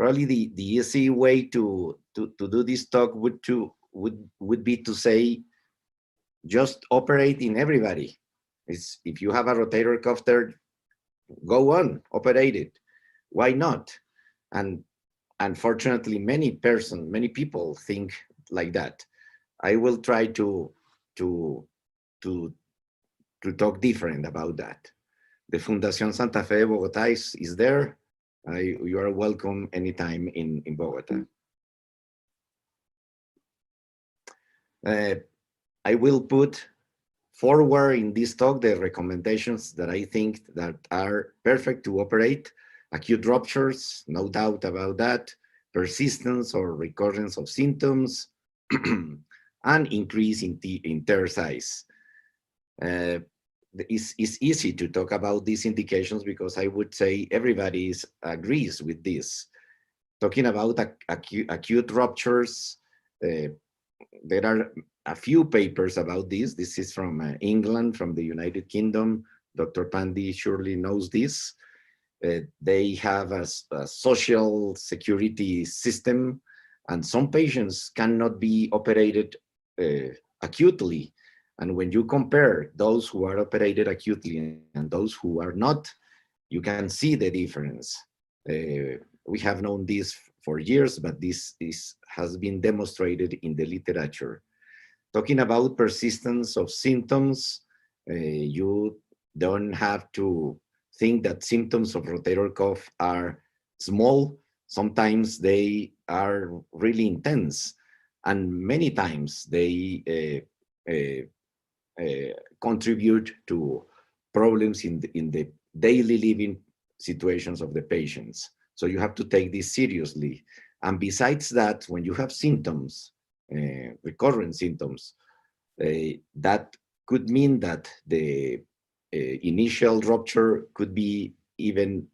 probably the easy way to do this talk would be to say, just operate in everybody. If you have a rotator cuff tear, go on, operate it. Why not? And unfortunately, many people think like that. I will try to talk different about that. The Fundación Santa Fe de Bogotá is there. You are welcome anytime in Bogotá. I will put forward in this talk the recommendations that I think that are perfect to operate. Acute ruptures, no doubt about that. Persistence or recurrence of symptoms, and increase in tear size. It's easy to talk about these indications because I would say everybody agrees with this. Talking about acute ruptures, there are a few papers about this. This is from England, from the United Kingdom. Dr. Pandey surely knows this. They have a social security system, and some patients cannot be operated acutely. And when you compare those who are operated acutely and those who are not, you can see the difference. We have known this for years, but this has been demonstrated in the literature. Talking about persistence of symptoms, you don't have to think that symptoms of rotator cuff are small. Sometimes they are really intense, and many times they contribute to problems in the daily living situations of the patients. So you have to take this seriously. And besides that, when you have symptoms, recurrent symptoms, that could mean that the initial rupture could be even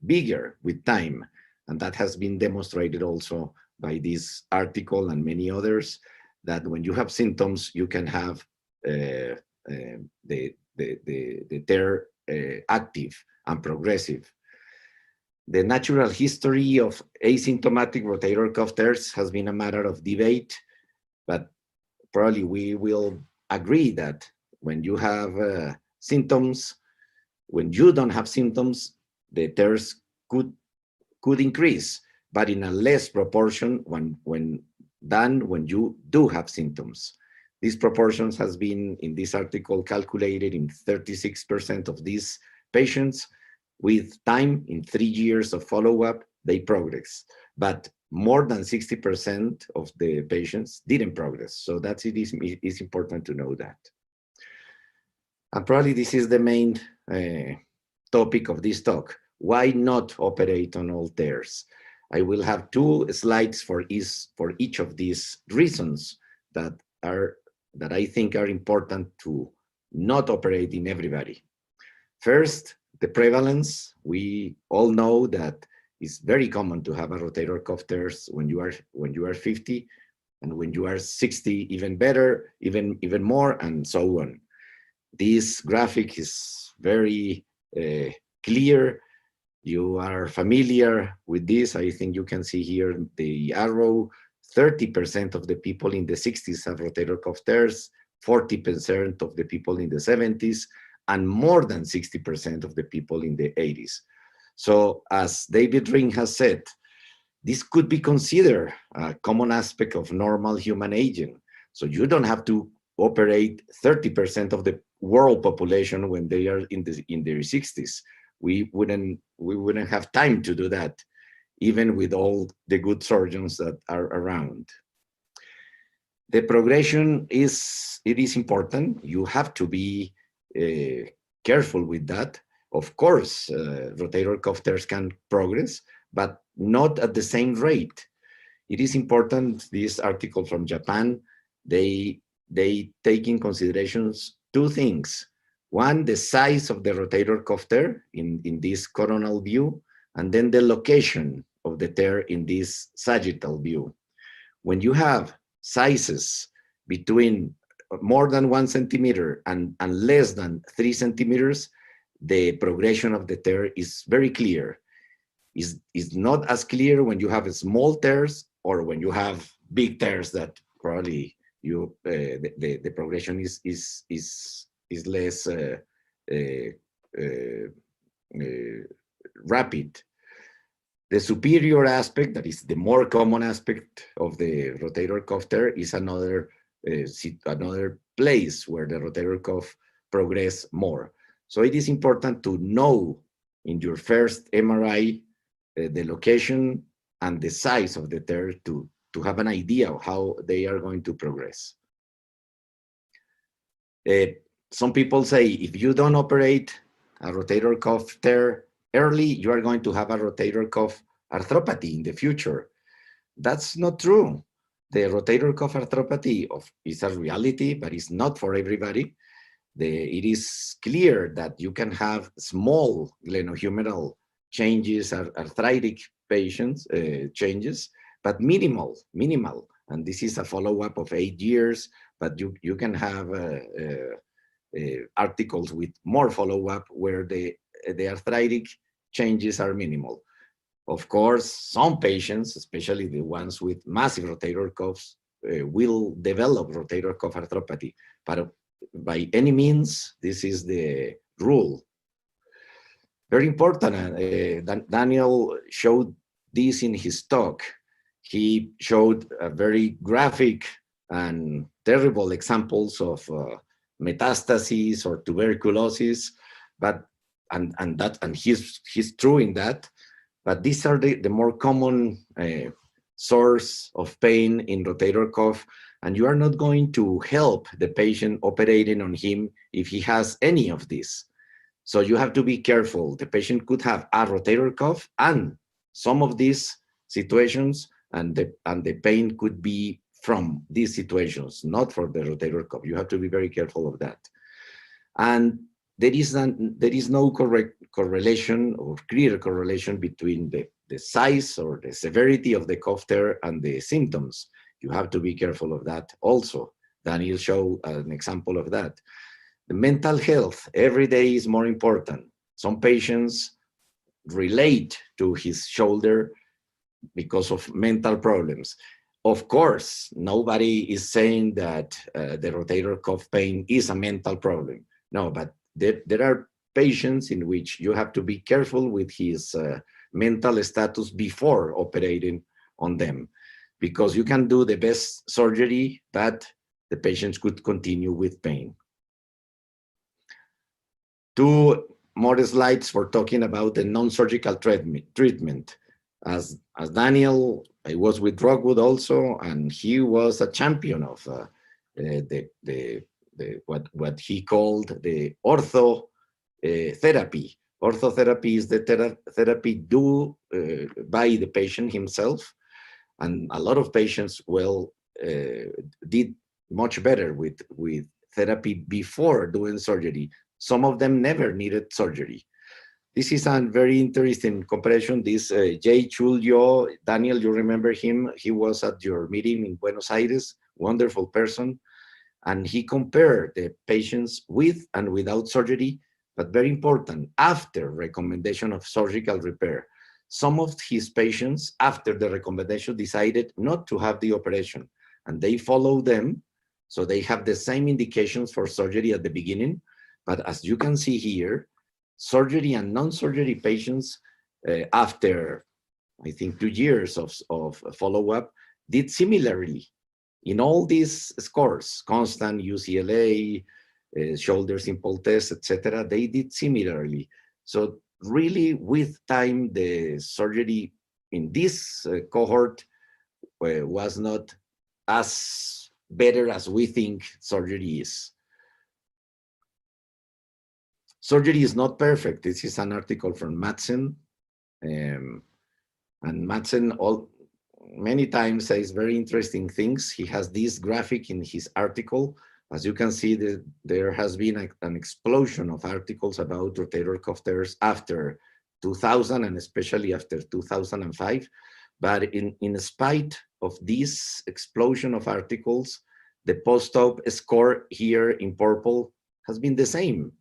bigger with time. And that has been demonstrated also by this article and many others, that when you have symptoms, you can have the tear active and progressive. The natural history of asymptomatic rotator cuff tears has been a matter of debate, but probably we will agree that when you have symptoms, when you don't have symptoms, the tears could increase, but in a less proportion than when you do have symptoms. These proportions has been in this article calculated in 36% of these patients. With time, in 3 years of follow-up, they progress. But more than 60% of the patients didn't progress. So it is important to know that. And probably this is the main topic of this talk. Why not operate on all tears? I will have 2 slides for each of these reasons that I think are important to not operate in everybody. First, the prevalence. We all know that it's very common to have a rotator cuff tears when you are 50, and when you are 60, even better, even more, and so on. This graphic is very clear. You are familiar with this. I think you can see here the arrow. 30% of the people in the 60s have rotator cuff tears, 40% of the people in the 70s, and more than 60% of the people in the 80s. So as David Ring has said, this could be considered a common aspect of normal human aging. So you don't have to operate 30% of the world population when they are in their 60s. We wouldn't have time to do that, even with all the good surgeons that are around. The progression is important. You have to be careful with that. Of course, rotator cuff tears can progress, but not at the same rate. It is important, this article from Japan, they take in considerations 2 things. One, the size of the rotator cuff tear in this coronal view, and then the location of the tear in this sagittal view. When you have sizes between more than 1 centimeter and less than 3 centimeters, the progression of the tear is very clear. is not as clear when you have small tears or when you have big tears that probably you the progression is less rapid. The superior aspect, that is the more common aspect of the rotator cuff tear, is another another place where the rotator cuff progress more. So it is important to know in your first MRI the location and the size of the tear to have an idea of how they are going to progress. Some people say if you don't operate a rotator cuff tear early, you are going to have a rotator cuff arthropathy in the future. That's not true. The rotator cuff arthropathy is a reality, but it's not for everybody. It is clear that you can have small glenohumeral changes, arthritic patients changes, but minimal. And this is a follow-up of 8 years, but you can have articles with more follow-up where the arthritic changes are minimal. Of course, some patients, especially the ones with massive rotator cuffs, will develop rotator cuff arthropathy. But by any means, this is the rule. Very important. Daniel showed this in his talk. He showed a very graphic and terrible examples of metastases or tuberculosis, and he's true in that. But these are the more common source of pain in rotator cuff, and you are not going to help the patient operating on him if he has any of this. So you have to be careful. The patient could have a rotator cuff and some of these situations, and the pain could be from these situations, not for the rotator cuff. You have to be very careful of that. And there is no correct correlation or clear correlation between the size or the severity of the cuff tear and the symptoms. You have to be careful of that also. Daniel showed an example of that. The mental health every day is more important. Some patients relate to his shoulder because of mental problems. Of course, nobody is saying that the rotator cuff pain is a mental problem. No, but there are patients in which you have to be careful with his mental status before operating on them, because you can do the best surgery, but the patients could continue with pain. 2 more slides for talking about the non-surgical treatment. As Daniel, I was with Rockwood also, and he was a champion of what he called the ortho therapy. Orthotherapy is the therapy done by the patient himself, and a lot of patients did much better with therapy before doing surgery. Some of them never needed surgery. This is a very interesting comparison. This Jay Chulyo, Daniel, you remember him? He was at your meeting in Buenos Aires, wonderful person. And he compared the patients with and without surgery, but very important, after recommendation of surgical repair. Some of his patients, after the recommendation, decided not to have the operation, and they follow them. So they have the same indications for surgery at the beginning. But as you can see here, surgery and non-surgery patients, after, I think, 2 years of follow-up, did similarly in all these scores, constant, UCLA, shoulder simple test, etc. They did similarly. So really, with time, the surgery in this cohort was not as better as we think surgery is. Surgery is not perfect. This is an article from Madsen. And Madsen many times says very interesting things. He has this graphic in his article. As you can see, there has been an explosion of articles about rotator cuff tears after 2000 and especially after 2005. But in spite of this explosion of articles, the post-op score here in purple has been the same.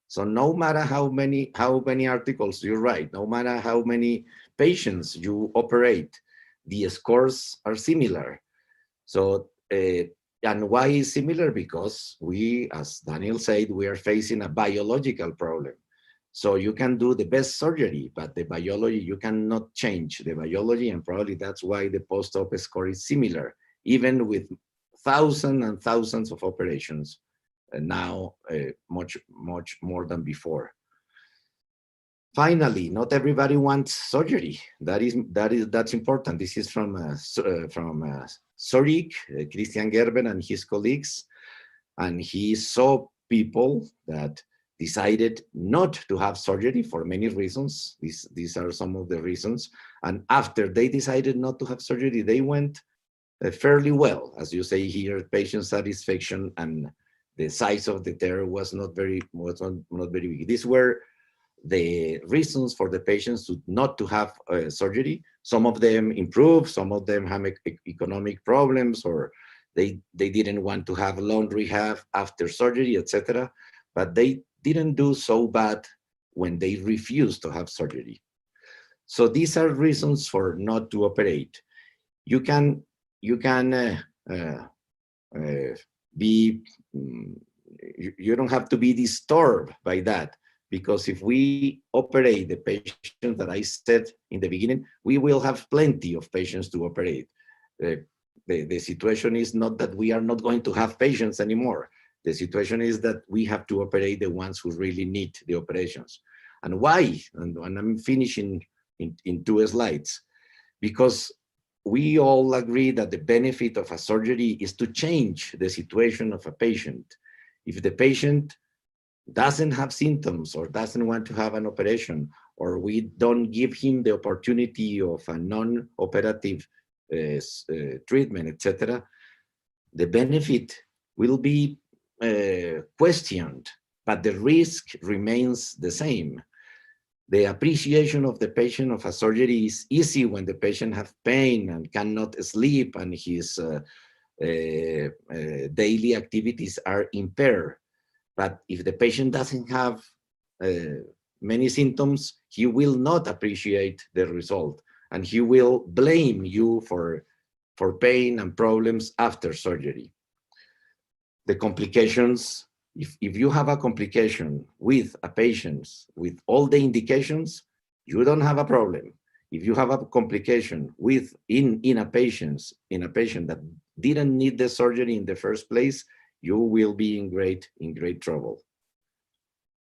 So no matter how many articles you write, no matter how many patients you operate, the scores are similar. So, and why is similar? Because we, as Daniel said, we are facing a biological problem. So you can do the best surgery, but the biology, you cannot change the biology, and probably that's why the post-op score is similar, even with thousands and thousands of operations, now much more than before. Finally, not everybody wants surgery. That's important. This is from Zurich, Christian Gerber and his colleagues, and he saw people that decided not to have surgery for many reasons. These are some of the reasons. And after they decided not to have surgery, they went fairly well. As you say here, patient satisfaction and the size of the tear was not very big. These were the reasons for the patients not to have surgery. Some of them improved, some of them have economic problems, or they didn't want to have long rehab after surgery, etc. But they didn't do so bad when they refused to have surgery. So these are reasons for not to operate. You can be, you don't have to be disturbed by that, because if we operate the patients that I said in the beginning, we will have plenty of patients to operate. The situation is not that we are not going to have patients anymore. The situation is that we have to operate the ones who really need the operations. And why? And I'm finishing in 2 slides. Because we all agree that the benefit of a surgery is to change the situation of a patient. If the patient doesn't have symptoms or doesn't want to have an operation, or we don't give him the opportunity of a non-operative treatment, etc., the benefit will be questioned, but the risk remains the same. The appreciation of the patient of a surgery is easy when the patient has pain and cannot sleep and his daily activities are impaired. But if the patient doesn't have many symptoms, he will not appreciate the result, and he will blame you for pain and problems after surgery. The complications, if you have a complication with a patient with all the indications, you don't have a problem. If you have a complication in a patient that didn't need the surgery in the first place, you will be in great trouble.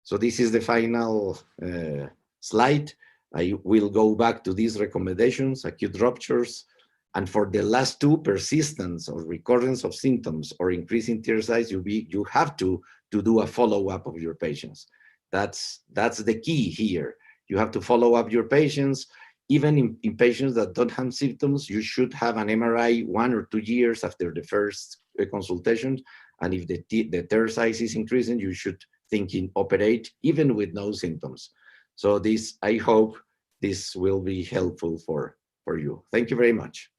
So this is the final slide. I will go back to these recommendations: acute ruptures, and for the last 2, persistence or recurrence of symptoms or increasing tear size, you have to do a follow-up of your patients. That's the key here. You have to follow up your patients. Even in patients that don't have symptoms, you should have an MRI 1 or 2 years after the first consultation. And if the tear size is increasing, you should think in operate even with no symptoms. So I hope this will be helpful for you. Thank you very much.